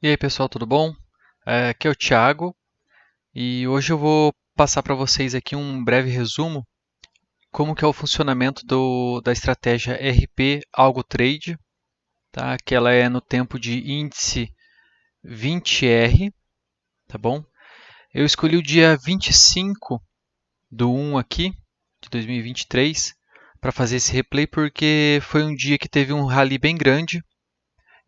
E aí pessoal, tudo bom? Aqui é o Thiago e hoje eu vou passar para vocês aqui um breve resumo como que é o funcionamento da estratégia RP Algo Trade, tá? Que ela é no tempo de índice 20R, tá bom? Eu escolhi o dia 25 do 1 aqui, de 2023, para fazer esse replay porque foi um dia que teve um rally bem grande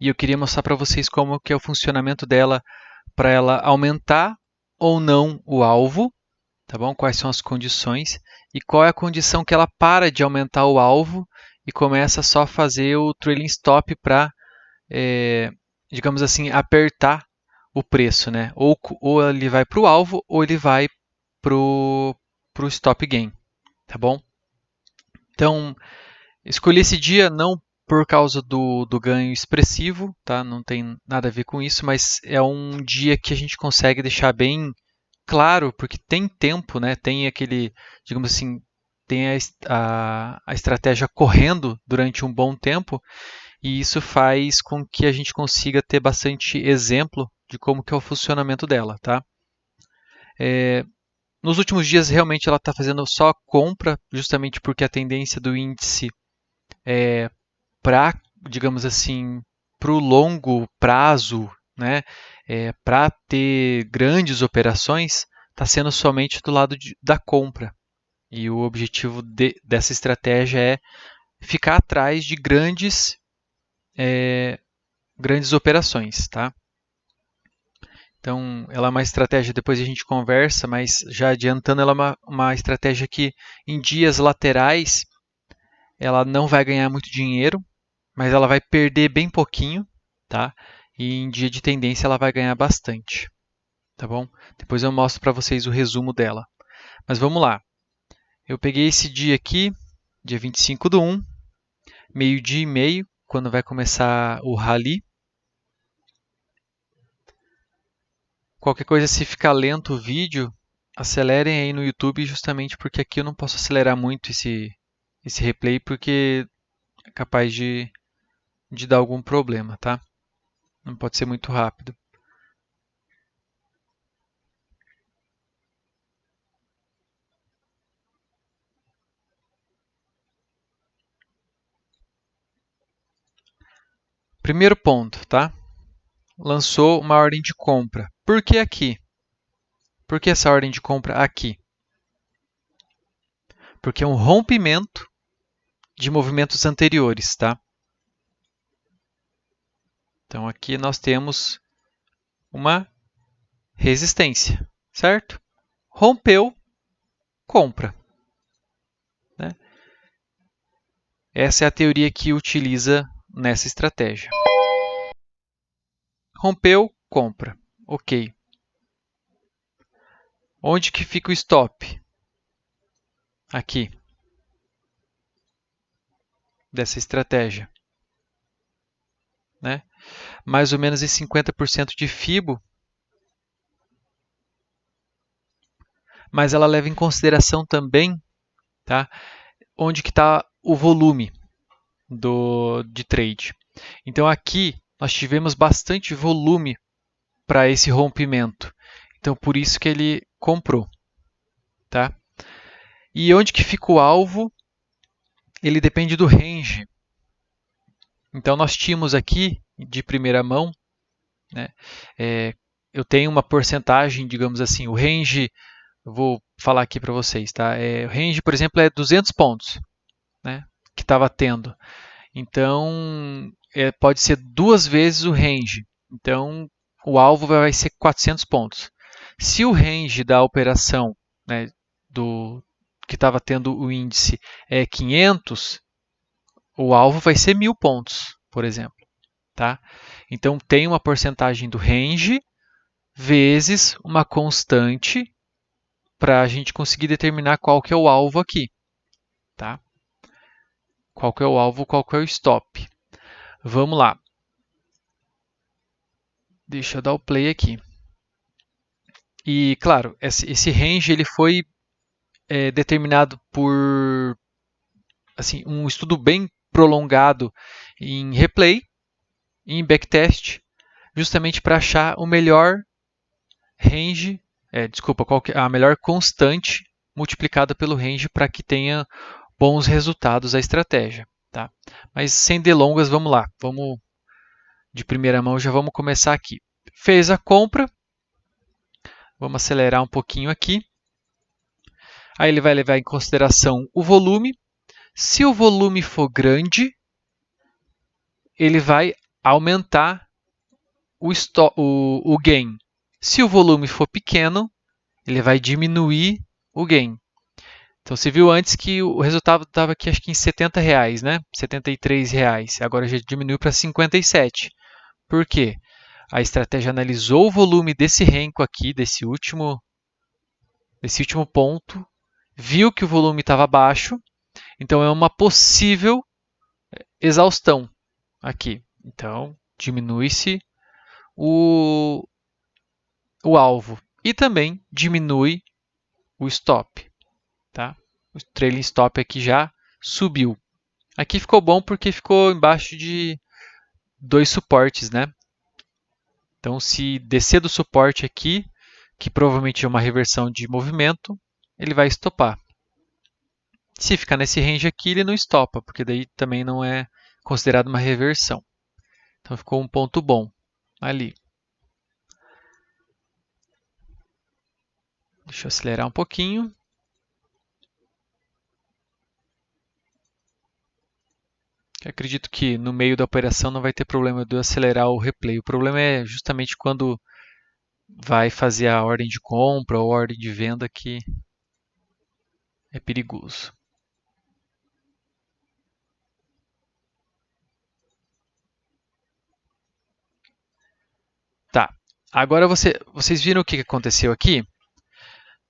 e eu queria mostrar para vocês como que é o funcionamento dela para ela aumentar ou não o alvo, tá bom? Quais são as condições e qual é a condição que ela para de aumentar o alvo e começa só a fazer o trailing stop para, digamos assim, apertar o preço, né? Ou ele vai para o alvo ou ele vai para o stop gain, tá bom? Então, escolhi esse dia não por causa do ganho expressivo, tá? Não tem nada a ver com isso, mas é um dia que a gente consegue deixar bem claro, porque tem tempo, né? Tem aquele, digamos assim, tem a estratégia correndo durante um bom tempo e isso faz com que a gente consiga ter bastante exemplo de como que é o funcionamento dela, tá? É, nos últimos dias realmente ela está fazendo só compra, justamente porque a tendência do índice para, digamos assim, para o longo prazo, né, para ter grandes operações, está sendo somente do lado da compra. E o objetivo dessa estratégia é ficar atrás de grandes operações, tá? Então, ela é uma estratégia, depois a gente conversa, mas já adiantando, ela é uma estratégia que em dias laterais ela não vai ganhar muito dinheiro, mas ela vai perder bem pouquinho, tá? E em dia de tendência ela vai ganhar bastante, tá bom? Depois eu mostro para vocês o resumo dela. Mas vamos lá. Eu peguei esse dia aqui, dia 25 do 1, meio-dia e meio, quando vai começar o rally. Qualquer coisa, se ficar lento o vídeo, acelerem aí no YouTube, justamente porque aqui eu não posso acelerar muito esse replay, porque é capaz de dar algum problema, tá? Não pode ser muito rápido. Primeiro ponto, tá? Lançou uma ordem de compra. Por que aqui? Por que essa ordem de compra aqui? Porque é um rompimento de movimentos anteriores, tá? Então aqui nós temos uma resistência, certo? Rompeu, compra, né? Essa é a teoria que utiliza nessa estratégia. Rompeu, compra. Ok. Onde que fica o stop? Aqui, dessa estratégia, né? Mais ou menos em 50% de FIBO, mas ela leva em consideração também, tá? Onde que está o volume de trade. Então aqui nós tivemos bastante volume para esse rompimento. Então por isso que ele comprou, tá? E onde que fica o alvo? Ele depende do range. Então nós tínhamos aqui de primeira mão, né? Eu tenho uma porcentagem, digamos assim, o range, eu vou falar aqui para vocês, tá? O range, por exemplo, é 200 pontos, né? Que estava tendo. Então pode ser duas vezes o range. Então o alvo vai ser 400 pontos. Se o range da operação, né, do que estava tendo o índice é 500, o alvo vai ser 1000 pontos, por exemplo. Tá? Então tem uma porcentagem do range vezes uma constante para a gente conseguir determinar qual que é o alvo aqui. Tá? Qual que é o alvo, qual que é o stop. Vamos lá. Deixa eu dar o play aqui. E, claro, esse range ele foi determinado por assim, um estudo bem prolongado em replay, em backtest, justamente para achar o melhor range, a melhor constante multiplicada pelo range para que tenha bons resultados a estratégia. Tá? Mas sem delongas, vamos lá. Vamos de primeira mão, já vamos começar aqui. Fez a compra, vamos acelerar um pouquinho aqui. Aí ele vai levar em consideração o volume. Se o volume for grande, ele vai aumentar o gain. Se o volume for pequeno, ele vai diminuir o gain. Então você viu antes que o resultado estava aqui acho que em R$70, né? R$73. Agora já diminuiu para 57. Por quê? A estratégia analisou o volume desse renco aqui, desse último ponto, viu que o volume estava baixo, então é uma possível exaustão aqui. Então diminui-se o alvo e também diminui o stop. Tá? O trailing stop aqui já subiu. Aqui ficou bom porque ficou embaixo de dois suportes, né? Então, se descer do suporte aqui, que provavelmente é uma reversão de movimento, ele vai estopar. Se ficar nesse range aqui, ele não estopa, porque daí também não é considerado uma reversão. Então, ficou um ponto bom ali. Deixa eu acelerar um pouquinho. Eu acredito que no meio da operação não vai ter problema de eu acelerar o replay. O problema é justamente quando vai fazer a ordem de compra ou ordem de venda que é perigoso. Tá. Agora vocês viram o que aconteceu aqui?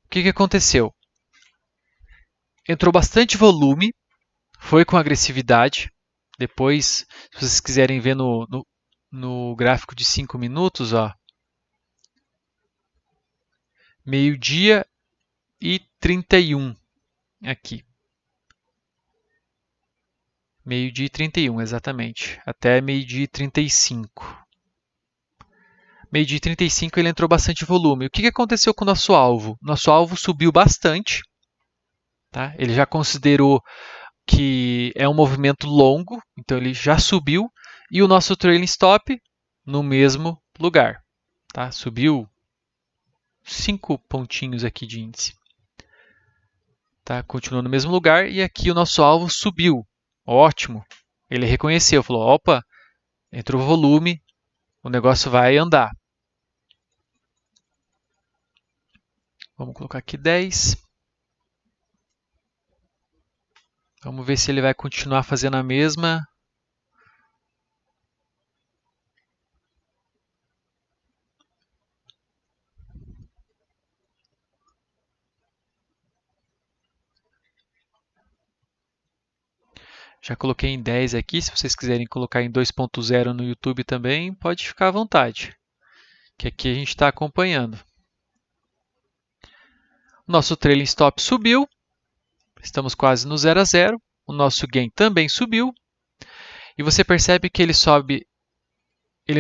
O que aconteceu? Entrou bastante volume, foi com agressividade. Depois, se vocês quiserem ver no gráfico de 5 minutos, ó, meio-dia e 31 aqui. Meio-dia e 31, exatamente. Até meio-dia e 35. Meio-dia e 35 ele entrou bastante volume. O que aconteceu com o nosso alvo? Nosso alvo subiu bastante. Tá? Ele já considerou que é um movimento longo, então ele já subiu. E o nosso trailing stop no mesmo lugar. Tá? Subiu 5 pontinhos aqui de índice. Tá? Continuou no mesmo lugar e aqui o nosso alvo subiu. Ótimo. Ele reconheceu, falou, opa, entrou volume, o negócio vai andar. Vamos colocar aqui 10. Vamos ver se ele vai continuar fazendo a mesma. Já coloquei em 10 aqui. Se vocês quiserem colocar em 2.0 no YouTube também, pode ficar à vontade. Que aqui a gente está acompanhando. Nosso trailing stop subiu. Estamos quase no 0 a 0. O nosso gain também subiu. E você percebe que ele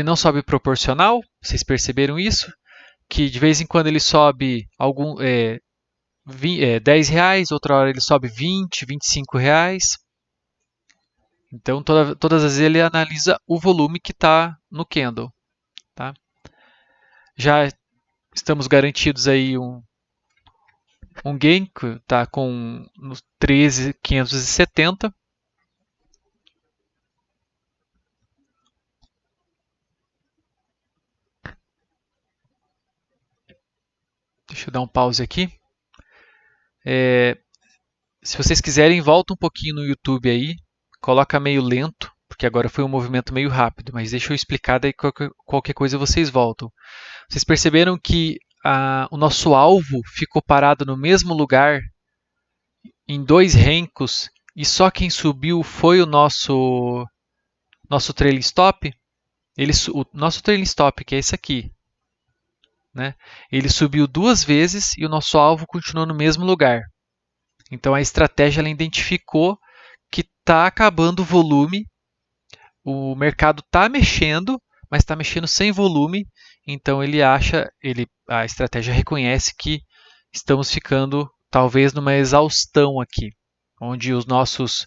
não sobe proporcional. Vocês perceberam isso? Que de vez em quando ele sobe R$10, outra hora ele sobe R$20, R$25. Então, todas as vezes ele analisa o volume que está no candle. Tá? Já estamos garantidos aí um gain que está com 13.570. Deixa eu dar um pause aqui. Se vocês quiserem, volta um pouquinho no YouTube aí, coloca meio lento, porque agora foi um movimento meio rápido, mas deixa eu explicar, daí qualquer coisa vocês voltam. Vocês perceberam que o nosso alvo ficou parado no mesmo lugar, em dois rencos, e só quem subiu foi o nosso trailing stop? O nosso trailing stop, que é esse aqui, né? Ele subiu duas vezes e o nosso alvo continuou no mesmo lugar. Então a estratégia ela identificou que está acabando o volume, o mercado está mexendo, mas está mexendo sem volume, então a estratégia reconhece que estamos ficando talvez numa exaustão aqui, onde os nossos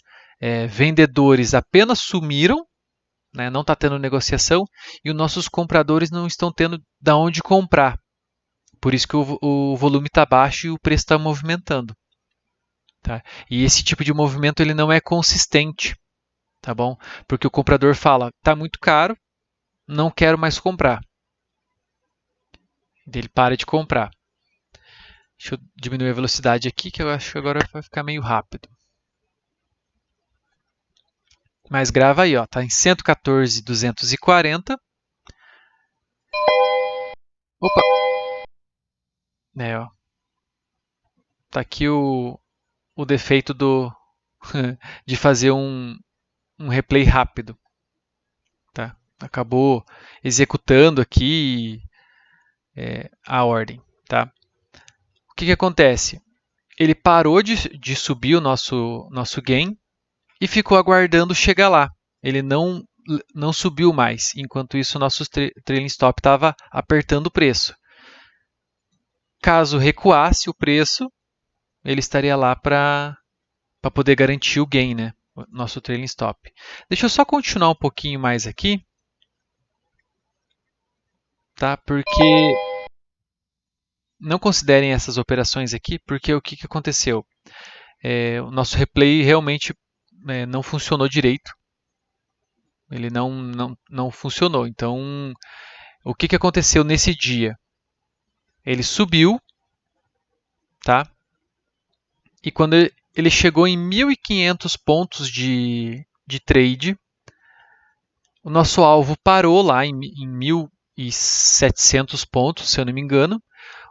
vendedores apenas sumiram, né, não está tendo negociação, e os nossos compradores não estão tendo de onde comprar. Por isso que o volume está baixo e o preço está movimentando. Tá? E esse tipo de movimento ele não é consistente, tá bom? Porque o comprador fala, está muito caro, não quero mais comprar. Ele para de comprar. Deixa eu diminuir a velocidade aqui, que eu acho que agora vai ficar meio rápido. Mas grava aí, ó, tá em 114.240. Opa! Ó, tá aqui o defeito de fazer um replay rápido. Tá? Acabou executando aqui a ordem. Tá? O que acontece? Ele parou de subir o nosso gain e ficou aguardando chegar lá. Ele não subiu mais. Enquanto isso, o nosso trailing stop estava apertando o preço. Caso recuasse o preço, ele estaria lá para poder garantir o gain, né? O nosso trailing stop. Deixa eu só continuar um pouquinho mais aqui, tá? Porque não considerem essas operações aqui, porque o que aconteceu? O nosso replay realmente não funcionou direito. Ele não funcionou. Então, o que aconteceu nesse dia? Ele subiu, tá? E quando ele chegou em 1.500 pontos de trade, o nosso alvo parou lá em 1.700 pontos, se eu não me engano.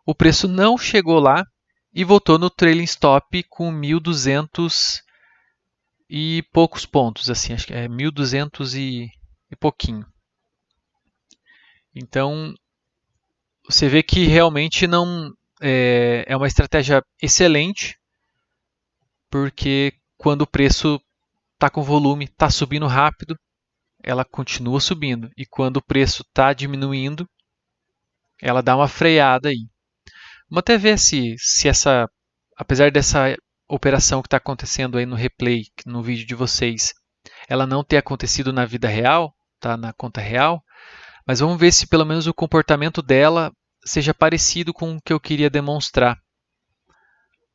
O preço não chegou lá e voltou no trailing stop com 1.200 e poucos pontos, assim, acho que é 1.200 e pouquinho. Então, você vê que realmente não é uma estratégia excelente, porque quando o preço está com volume, está subindo rápido, ela continua subindo. E quando o preço está diminuindo, ela dá uma freada aí. Vamos até ver se essa, apesar dessa operação que está acontecendo aí no replay, no vídeo de vocês, ela não ter acontecido na vida real, tá, na conta real, mas vamos ver se pelo menos o comportamento dela seja parecido com o que eu queria demonstrar.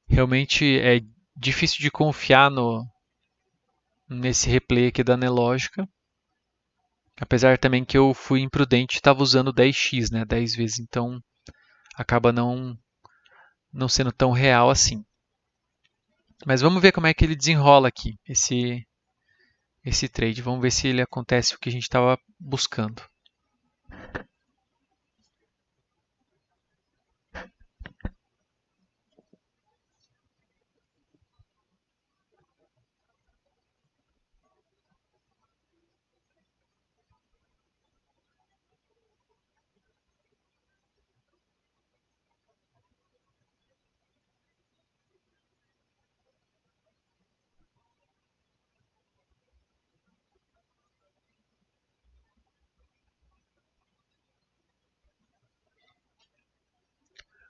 Realmente é difícil de confiar nesse replay aqui da Nelogica. Apesar também que eu fui imprudente e estava usando 10x, né, 10 vezes, então acaba não sendo tão real assim. Mas vamos ver como é que ele desenrola aqui, esse trade. Vamos ver se ele acontece o que a gente estava buscando.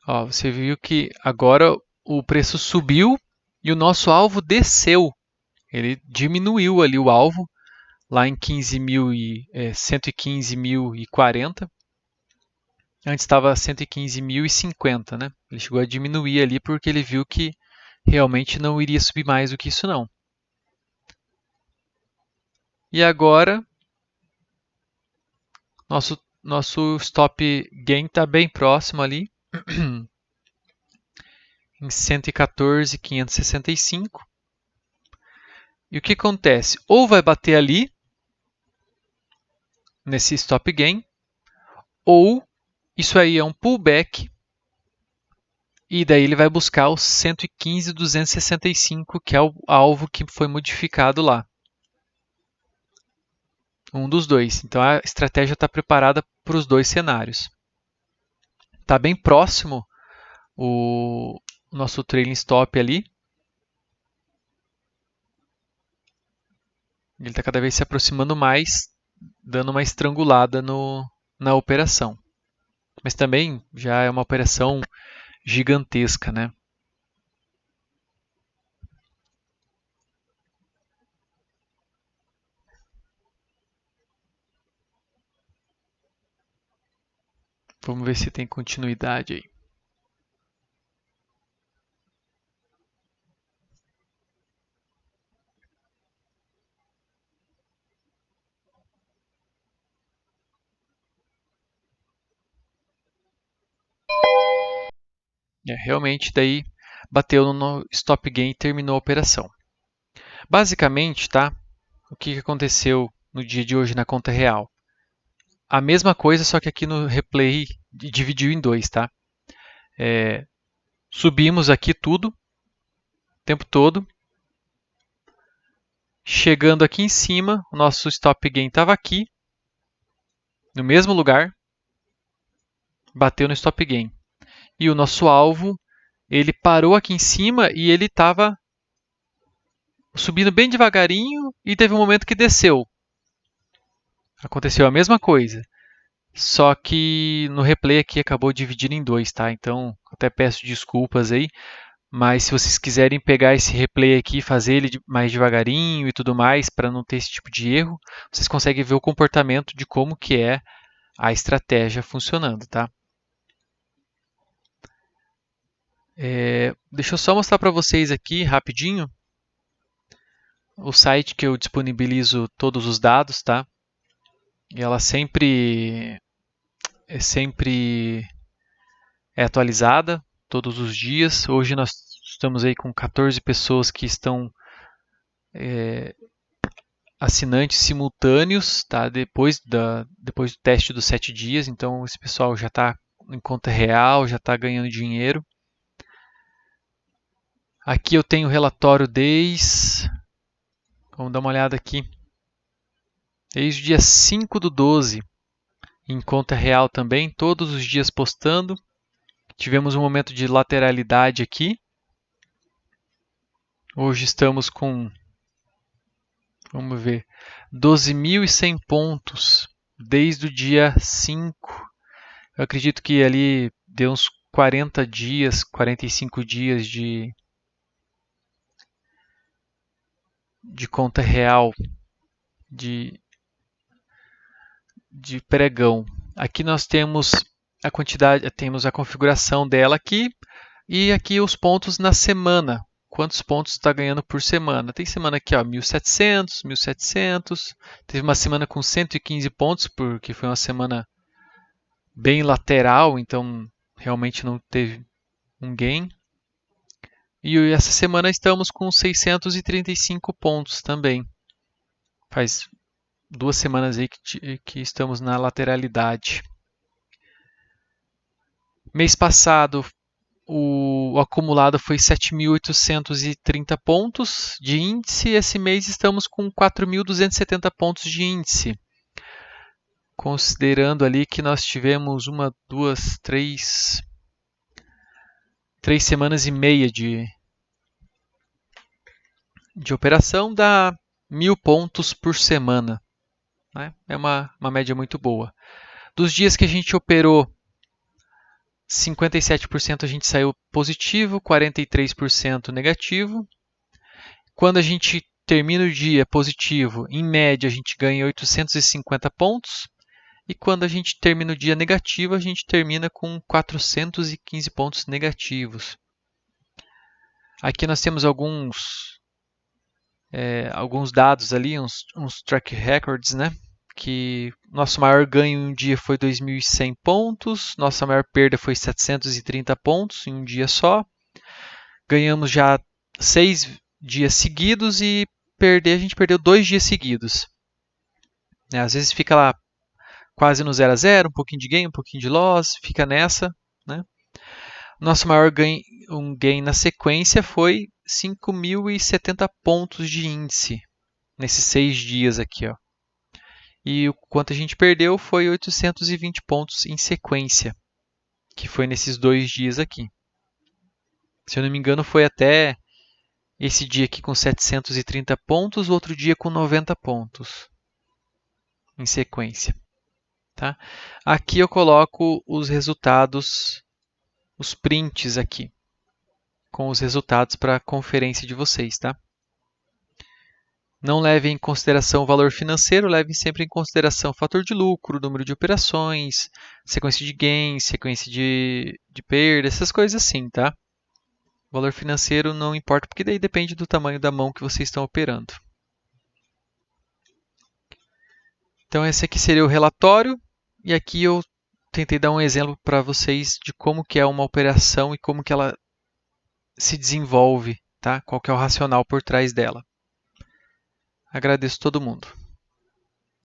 Ó, você viu que agora o preço subiu e o nosso alvo desceu. Ele diminuiu ali o alvo, lá em 115.040. Antes estava 115.050, né? Ele chegou a diminuir ali porque ele viu que realmente não iria subir mais do que isso não. E agora nosso stop gain está bem próximo ali, em 114.565. E o que acontece? Ou vai bater ali, nesse stop gain, ou isso aí é um pullback, e daí ele vai buscar o 115.265, que é o alvo que foi modificado lá. Um dos dois. Então a estratégia está preparada para os dois cenários. Está bem próximo o nosso trailing stop ali. Ele está cada vez se aproximando mais dando uma estrangulada na operação. Mas também já é uma operação gigantesca, né? Vamos ver se tem continuidade aí. Realmente daí bateu no stop gain e terminou a operação. Basicamente, tá? O que aconteceu no dia de hoje na conta real? A mesma coisa, só que aqui no replay dividiu em dois, tá? Subimos aqui tudo, o tempo todo. Chegando aqui em cima, o nosso stop gain estava aqui, no mesmo lugar, bateu no stop gain. E o nosso alvo, ele parou aqui em cima e ele estava subindo bem devagarinho e teve um momento que desceu. Aconteceu a mesma coisa. Só que no replay aqui acabou dividindo em dois, tá? Então, até peço desculpas aí, mas se vocês quiserem pegar esse replay aqui, fazer ele mais devagarinho e tudo mais, para não ter esse tipo de erro, vocês conseguem ver o comportamento de como que é a estratégia funcionando, tá? Deixa eu só mostrar para vocês aqui rapidinho o site que eu disponibilizo todos os dados, tá? E ela sempre é atualizada todos os dias. Hoje nós estamos aí com 14 pessoas que estão assinantes simultâneos, tá? Depois do teste dos 7 dias. Então esse pessoal já está em conta real, já está ganhando dinheiro. Aqui eu tenho o relatório vamos dar uma olhada aqui. Desde o dia 5/12, em conta real também, todos os dias postando. Tivemos um momento de lateralidade aqui. Hoje estamos com, vamos ver, 12.100 pontos desde o dia 5. Eu acredito que ali deu uns 40 dias, 45 dias de conta real, de, de pregão. Aqui nós temos a quantidade, temos a configuração dela aqui e aqui os pontos na semana. Quantos pontos está ganhando por semana? Tem semana aqui, ó, 1.700, 1.700. Teve uma semana com 115 pontos, porque foi uma semana bem lateral, então realmente não teve um gain. E essa semana estamos com 635 pontos também. Faz 2 semanas aí que estamos na lateralidade. Mês passado, o acumulado foi 7.830 pontos de índice. Esse mês estamos com 4.270 pontos de índice. Considerando ali que nós tivemos 3 semanas e meia de operação, dá 1.000 pontos por semana. Né? É uma média muito boa. Dos dias que a gente operou, 57% a gente saiu positivo, 43% negativo. Quando a gente termina o dia positivo, em média a gente ganha 850 pontos. E quando a gente termina o dia negativo, a gente termina com 415 pontos negativos. Aqui nós temos alguns dados ali, uns track records, né? Que nosso maior ganho em um dia foi 2.100 pontos, nossa maior perda foi 730 pontos em um dia só. Ganhamos já 6 dias seguidos e a gente perdeu 2 dias seguidos. Às vezes fica lá quase no 0 a 0, um pouquinho de gain, um pouquinho de loss, fica nessa. Né? Nosso maior gain na sequência foi 5.070 pontos de índice nesses 6 dias aqui. Ó. E o quanto a gente perdeu foi 820 pontos em sequência, que foi nesses 2 dias aqui. Se eu não me engano, foi até esse dia aqui com 730 pontos, o outro dia com 90 pontos. em sequência. Tá? Aqui eu coloco os resultados, os prints aqui, com os resultados para a conferência de vocês. Tá? Não leve em consideração o valor financeiro, leve sempre em consideração o fator de lucro, número de operações, sequência de gains, sequência de perda, essas coisas assim, tá? O valor financeiro não importa, porque daí depende do tamanho da mão que vocês estão operando. Então esse aqui seria o relatório, e aqui eu tentei dar um exemplo para vocês de como que é uma operação e como que ela se desenvolve, tá? Qual que é o racional por trás dela. Agradeço todo mundo.